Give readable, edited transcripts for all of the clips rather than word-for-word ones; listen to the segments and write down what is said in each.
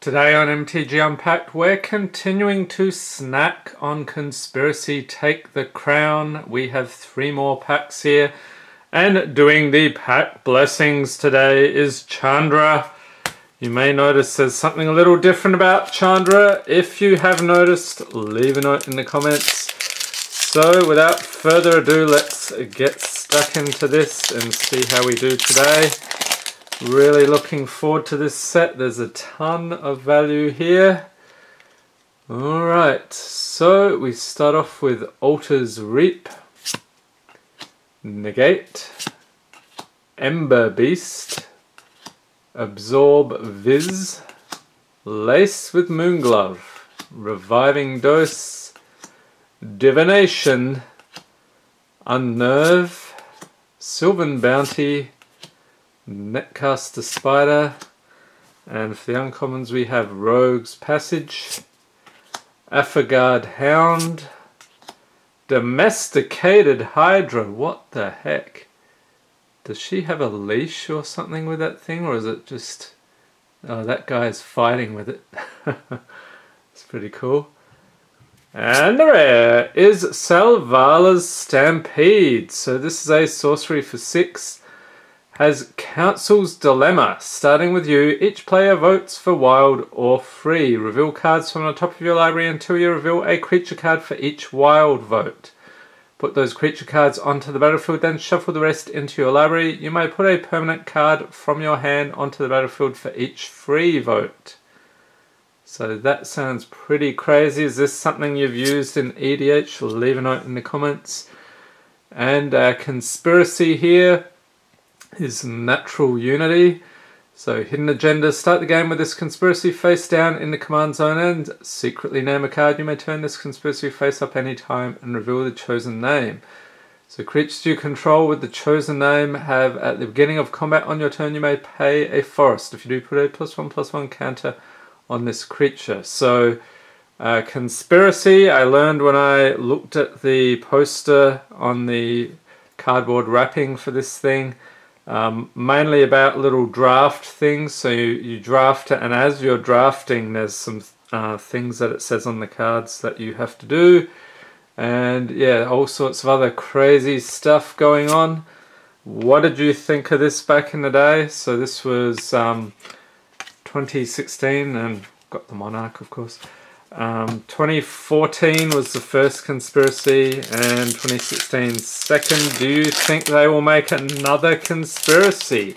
Today on MTG Unpacked, we're continuing to snack on Conspiracy Take the Crown. We have 3 more packs here. And doing the pack blessings today is Chandra. You may notice there's something a little different about Chandra. If you have noticed, leave a note in the comments. So without further ado, let's get stuck into this and see how we do today. Really looking forward to this set. There's a ton of value here. Alright, so we start off with Altar's Reap, Negate, Ember Beast, Absorb Viz, Lace with Moonglove, Reviving Dose, Divination, Unnerve, Sylvan Bounty, Netcaster Spider, and for the uncommons we have Rogue's Passage, Affagard Hound, Domesticated Hydra. What the heck? Does she have a leash or something with that thing, or is it just... oh, that guy is fighting with it. It's pretty cool. And the rare is Salvala's Stampede. So this is a sorcery for 6. Has Council's Dilemma. Starting with you, each player votes for wild or free. Reveal cards from the top of your library until you reveal a creature card for each wild vote. Put those creature cards onto the battlefield, then shuffle the rest into your library. You may put a permanent card from your hand onto the battlefield for each free vote. So that sounds pretty crazy. Is this something you've used in EDH? Leave a note in the comments. And Conspiracy here is Natural Unity. So Hidden Agenda, start the game with this Conspiracy face down in the command zone and secretly name a card. You may turn this Conspiracy face up anytime and reveal the chosen name. So creatures you control with the chosen name have at the beginning of combat on your turn you may pay a forest. If you do, put a +1/+1 counter on this creature. So Conspiracy, I learned when I looked at the poster on the cardboard wrapping for this thing, mainly about little draft things. So you draft it, and as you're drafting there's some things that it says on the cards that you have to do, and yeah, all sorts of other crazy stuff going on. What did you think of this back in the day? So this was 2016, and got the Monarch of course. 2014 was the first Conspiracy and 2016 second. Do you think they will make another Conspiracy?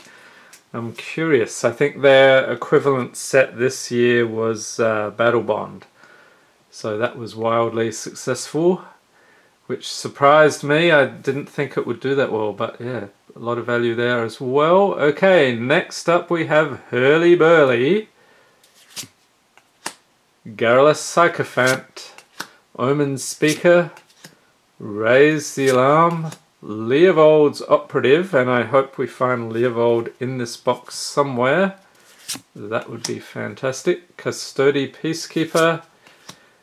I'm curious. I think their equivalent set this year was Battle Bond. So that was wildly successful, which surprised me. I didn't think it would do that well, but yeah, a lot of value there as well. Okay, next up we have Hurly Burly, Garrulous Sycophant, Omen Speaker, Raise the Alarm, Leovold's Operative, and I hope we find Leovold in this box somewhere. That would be fantastic. Custody Peacekeeper.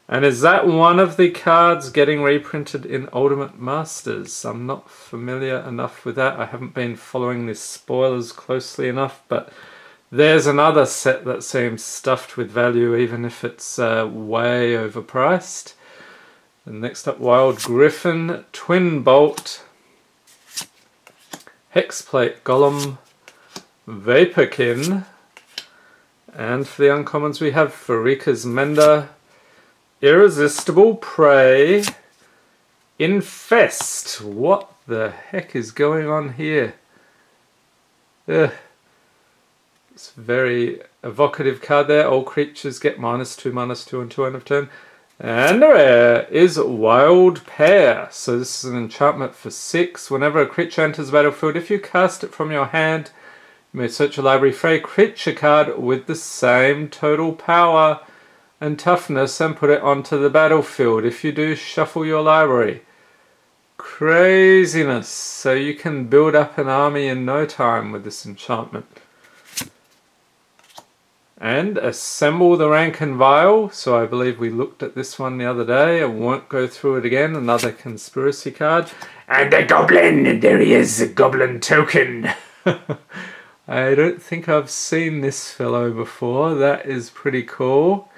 And is that one of the cards getting reprinted in Ultimate Masters? I'm not familiar enough with that. I haven't been following the spoilers closely enough, but there's another set that seems stuffed with value, even if it's way overpriced. And next up, Wild Griffin, Twin Bolt, Hexplate Golem, Vaporkin, and for the uncommons we have Farika's Mender, Irresistible Prey, Infest. What the heck is going on here? Ugh. It's a very evocative card there. All creatures get -2/-2 until end of turn. And the rare is Wild Pear. So this is an enchantment for 6. Whenever a creature enters the battlefield, if you cast it from your hand, you may search your library for a creature card with the same total power and toughness and put it onto the battlefield. If you do, shuffle your library. Craziness. So you can build up an army in no time with this enchantment. And Assemble the Rank and Vile. So I believe we looked at this one the other day. I won't go through it again. Another Conspiracy card. And a Goblin! There he is, a Goblin token! I don't think I've seen this fellow before. That is pretty cool.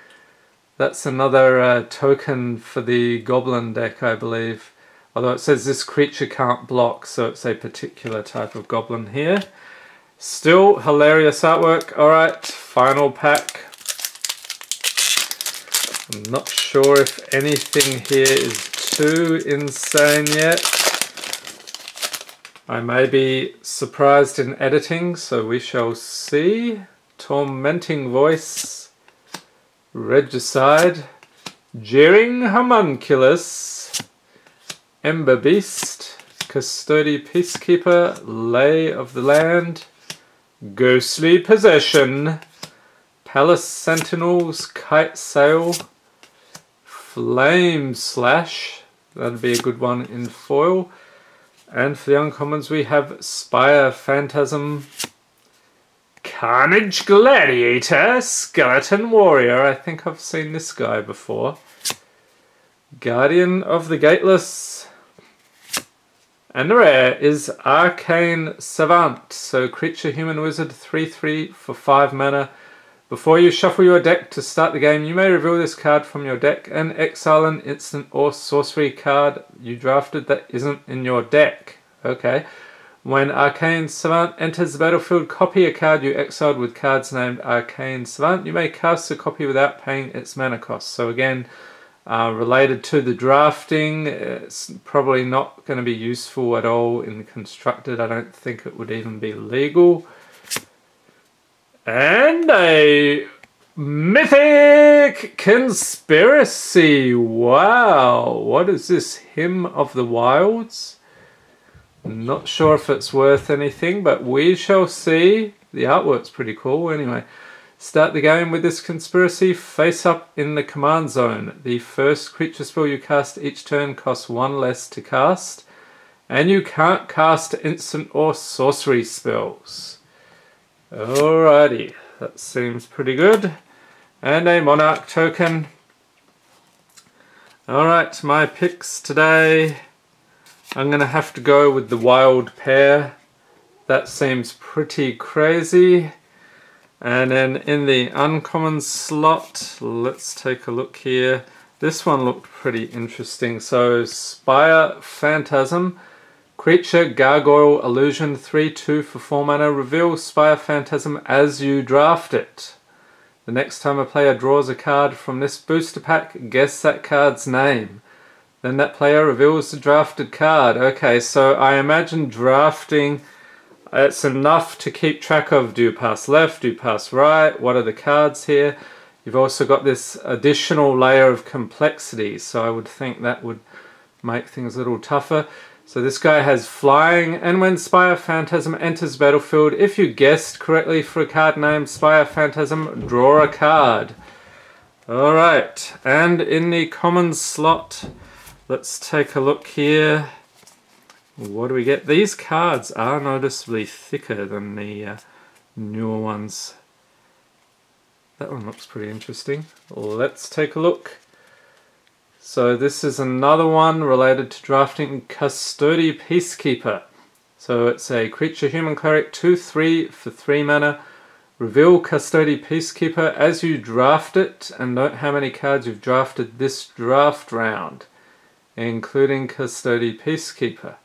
That's another token for the Goblin deck, I believe. Although it says this creature can't block, so it's a particular type of Goblin here. Still hilarious artwork. Alright, final pack. I'm not sure if anything here is too insane yet. I may be surprised in editing, so we shall see. Tormenting Voice, Regicide, Jeering Homunculus, Ember Beast, Custody Peacekeeper, Lay of the Land, Ghostly Possession, Palace Sentinels, Kite Sail, Flame Slash, that'd be a good one in foil. And for the uncommons we have Spire Phantasm, Carnage Gladiator, Skeleton Warrior, I think I've seen this guy before, Guardian of the Gateless, and the rare is Arcane Savant, so creature, human, wizard, 3/3 for 5 mana. Before you shuffle your deck to start the game, you may reveal this card from your deck and exile an instant or sorcery card you drafted that isn't in your deck. Okay. When Arcane Savant enters the battlefield, copy a card you exiled with cards named Arcane Savant. You may cast a copy without paying its mana cost. So again, related to the drafting, it's probably not going to be useful at all in Constructed. I don't think it would even be legal. And a Mythic Conspiracy. Wow, what is this? Hymn of the Wilds? Not sure if it's worth anything, but we shall see. The artwork's pretty cool anyway. Start the game with this conspiracy. Face up in the command zone. The first creature spell you cast each turn costs 1 less to cast. And you can't cast instant or sorcery spells. Alrighty, that seems pretty good. And a Monarch token. Alright, my picks today. I'm going to have to go with the Wild Pair. That seems pretty crazy. And then in the uncommon slot, let's take a look here. This one looked pretty interesting. So Spire Phantasm. Creature, Gargoyle, Illusion, 3/2 for 4 mana. Reveal Spire Phantasm as you draft it. The next time a player draws a card from this booster pack, guess that card's name. Then that player reveals the drafted card. Okay, so I imagine drafting, it's enough to keep track of, do you pass left, do you pass right, what are the cards here. You've also got this additional layer of complexity, so I would think that would make things a little tougher. So this guy has flying, and when Spire Phantasm enters battlefield, if you guessed correctly for a card named Spire Phantasm, draw a card. Alright, and in the common slot, let's take a look here. What do we get? These cards are noticeably thicker than the newer ones. That one looks pretty interesting. Let's take a look. So this is another one related to drafting, Custody Peacekeeper. So it's a creature, human cleric, 2/3 for 3 mana. Reveal Custody Peacekeeper as you draft it, and note how many cards you've drafted this draft round, including Custody Peacekeeper.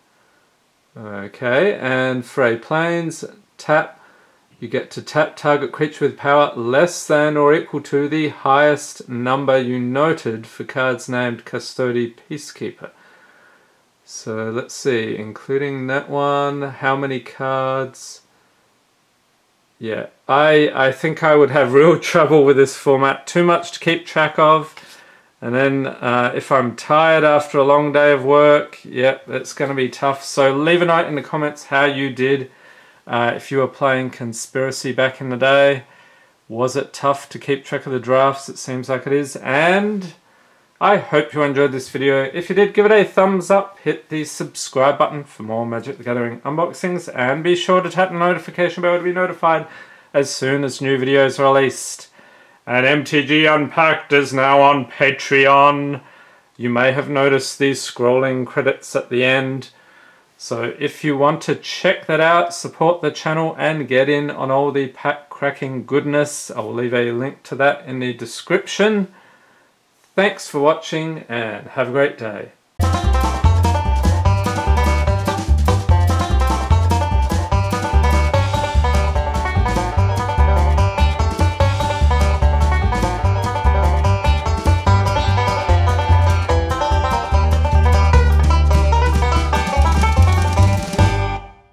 Okay, and for a plains, tap. You get to tap target creature with power less than or equal to the highest number you noted for cards named Custody Peacekeeper. So let's see, including that one, how many cards? Yeah, I think I would have real trouble with this format. Too much to keep track of. And then if I'm tired after a long day of work, yep, it's going to be tough. So leave a note in the comments how you did. If you were playing Conspiracy back in the day, was it tough to keep track of the drafts? It seems like it is. And I hope you enjoyed this video. If you did, give it a thumbs up, hit the subscribe button for more Magic the Gathering unboxings, and be sure to tap the notification bell to be notified as soon as new videos are released. And MTG Unpacked is now on Patreon. You may have noticed these scrolling credits at the end. So if you want to check that out, support the channel and get in on all the pack cracking goodness, I will leave a link to that in the description. Thanks for watching and have a great day.